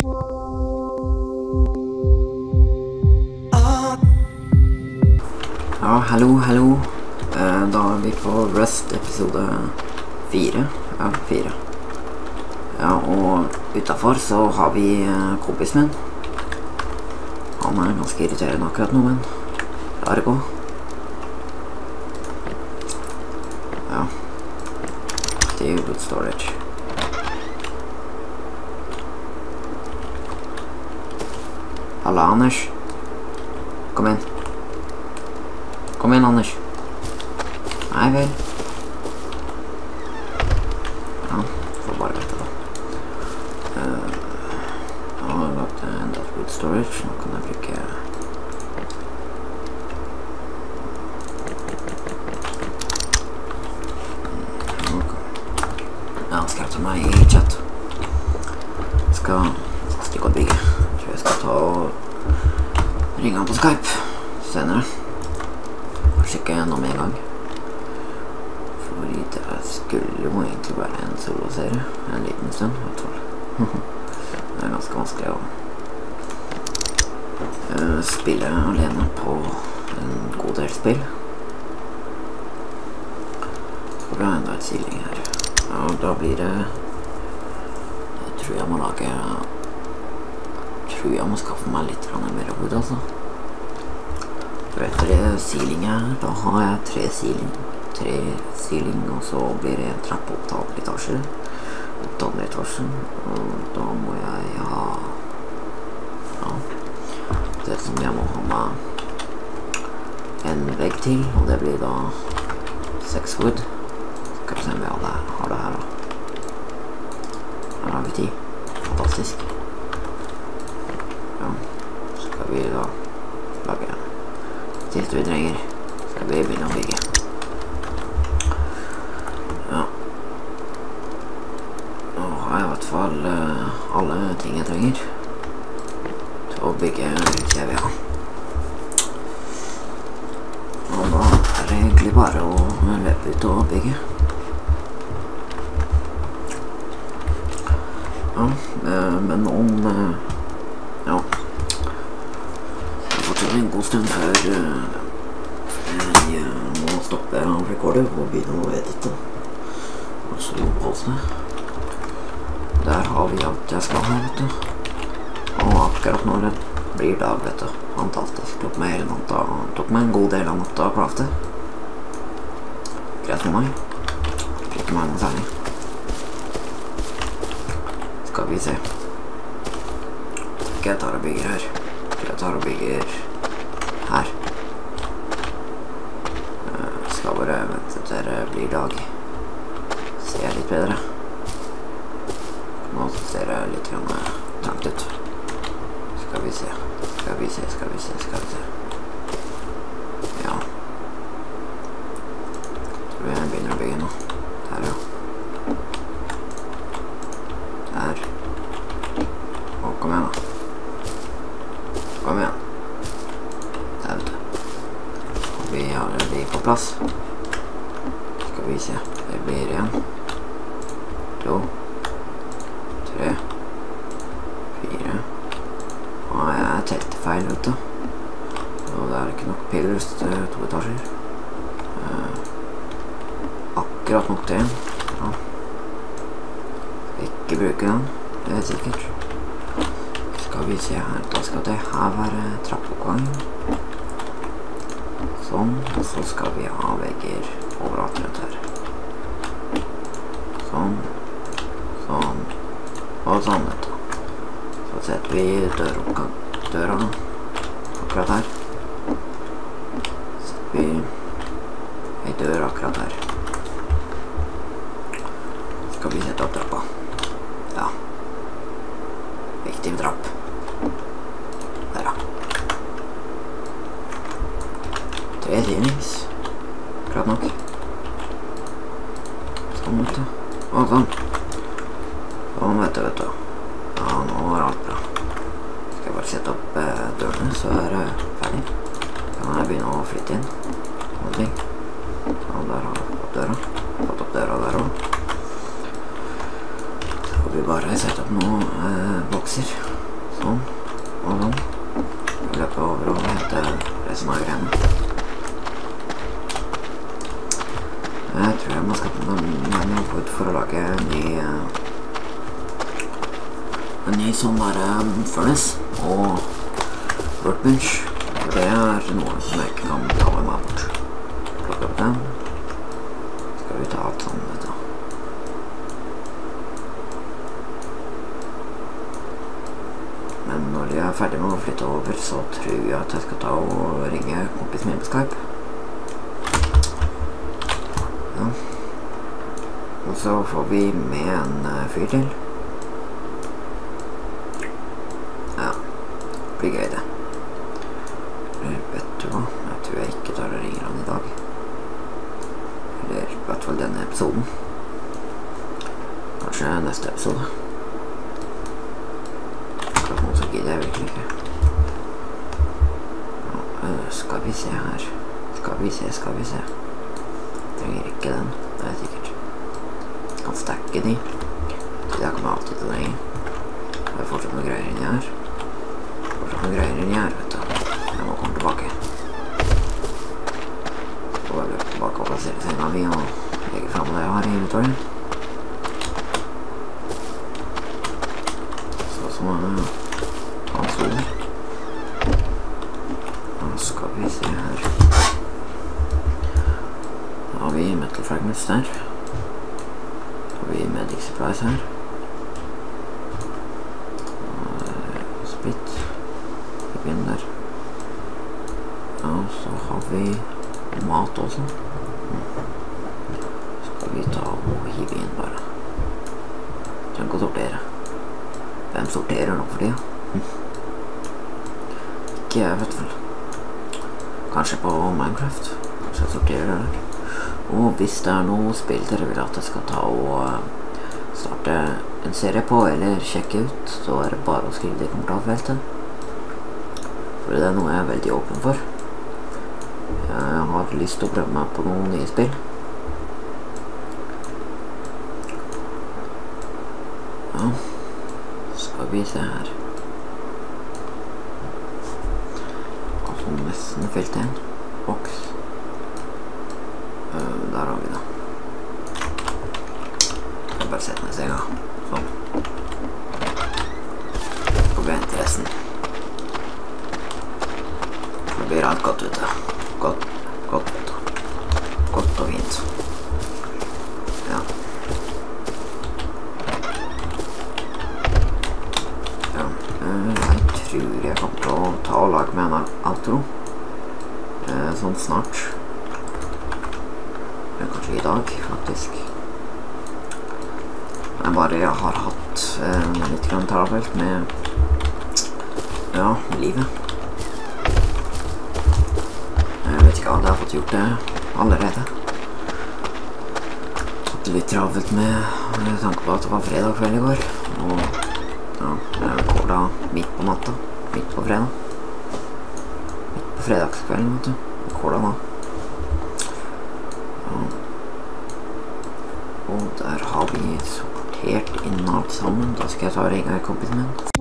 Ja, hallo. Da er vi på Rust episode 4. Ja, 4. Ja, og utenfor så har vi kompisen min. Han er ganske irriterende akkurat nå, men la det gå. Ja. Stable storage. Halla, Anders. Kom inn. Kom igjen, Anders. Nei vel. Ja, får bare vite da. Jeg har lagt en dashboard storage. Nå kan jeg bruke... Ja, han skrev til meg i chat. Skal stikke og bygge. Jeg tror jeg skal ta og ringe han på Skype senere. Sjekke gjennom en gang. Fordi det skulle jo egentlig være en soloserie. En liten stund, i hvert fall. Det er ganske vanskelig å spille alene på en god del spill. Skal vi ha enda et siling her. Ja, da blir det... Jeg tror jeg må lage... Jeg tror jeg må skaffe meg litt mer wood, altså. For etter siling her, da har jeg 3 siling, og så blir det en trapp opp til andre etasjer. Opp til andre etasjen, og da må jeg ha... Ja, det som jeg må ha med en vegg til, og det blir da 6 wood. Skal vi se om vi har det her da. Her har vi 10. Fantastisk. Ja, skal vi da lage siste vi trenger. Skal vi begynne å bygge. Ja. Nå har jeg i hvert fall alle ting jeg trenger til å bygge CVA. Og da er det egentlig bare å løpe ut og bygge. Ja, men om... Ja. Det fortsatt en god stund før jeg må stoppe recorder og begynne å edite. Og så pause. Der har vi alt jeg skal ha, vet du. Og akkurat når det blir dag, vet du. Fantastisk. Tok meg en god del av natta å crafte. Greit for meg. Ikke meg noe særlig. Skal vi se. Jeg tar og bygger her. Jeg tar og bygger her. Skal bare vente til det blir dag. Ser jeg litt bedre. Nå ser jeg litt trangt ut. Skal vi se. Ja. Tror jeg begynner å bygge nå. Der, ja. Der. Å, kom igjen da. Kom igjen. Der, vet du. Vi har de på plass. Skal vi se. Det blir 1, 2, 3, 4. Og jeg telte feil, vet du. Og det er ikke nok pillers til 2 etasjer. Akkurat nok til 1. Ja. Ikke bruke den. Det er sikkert. Skal vi se her, da skal det her være trappeoppgangen. Sånn, og så skal vi ha vegger overalt rundt her. Sånn, sånn, og sånn, vet du. Så setter vi døra nå, akkurat her. Setter vi en dør akkurat her. Skal vi sette opp trappa. Ja. Viktig trapp. Der, ja. 3 silings. Akkurat nok. Sånn, vet du. Og sånn. Sånn, vet du. Ja, nå er alt bra. Skal jeg bare sette opp dørene, så er det ferdig. Da kan jeg begynne å flytte inn. Og der har jeg fått døra. Fått opp døra der også. Så får vi bare sette opp noen bokser. og sånn. Jeg løper over og henter resten av greiene. Jeg tror jeg må skaffe meg noe ut for å lage en ny sånn der furnace og workbench. For det noe som jeg ikke kan ta med meg bort. Plukke opp den. Skal vi ta alt sånn, vet du. Men når jeg ferdig med å flytte over, så tror jeg at jeg skal ta og ringe kompisen min på Skype. Ja. Og så får vi med en fyr til. Ja, det blir gøy det. Vet du hva? Jeg tror jeg ikke tar og ringer han i dag. Eller i hvert fall denne episoden. Kanskje neste episode. Akkurat nå så gidder jeg virkelig ikke. Ja, skal vi se her. Skal vi se. Trenger ikke den, det er sikkert. Kan stakke de. Jeg kommer alltid til det. Det er fortsatt noen greier inni her. Vet du. Jeg må komme tilbake. Så bare løpe tilbake og plassere senga mi og legge frem det jeg har i inventory. Så som han sol. Nå skal vi se her. Da har vi metal fragments der. Da har vi medic supplies her. Split. Der. Ja, så har vi mat også. Skal vi ta og hive inn bare. Trenger ikke å sortere. Hvem sorterer nå for det? Ikke jeg, vet vel. Kanskje på Minecraft. Kanskje jeg sorterer det. Og hvis det er noe spill dere vil at jeg skal ta og starte en serie på, eller sjekke ut, så er det bare å skrive det i kommentarfeltet. For det er noe jeg er veldig åpen for. Jeg har lyst til å prøve meg på noen nye spill. Ja, skal vi se her. Altså nesten fylt en boks. Der har vi det. Jeg kan bare sette ned senga. Sånn. Og vi henter resten. Det blir alt godt, vet du. Godt, vet du. Godt og fint. Ja. Ja, jeg tror jeg kommer til å ta og lage meg en outro. Sånn snart. Eller kanskje i dag, faktisk. Jeg har hatt litt grann travelt med, ja, livet. Jeg vet ikke om jeg har fått gjort det allerede. Hatt litt travelt med tanke på at det var fredag kveld i går. Og ja, jeg rekorda midt på natta. Midt på fredag. Midt på fredagskvelden, vet du. Rekorda da. Ja. Og der har vi sortert inn alt sammen. Da skal jeg ta og ringe kompisen min.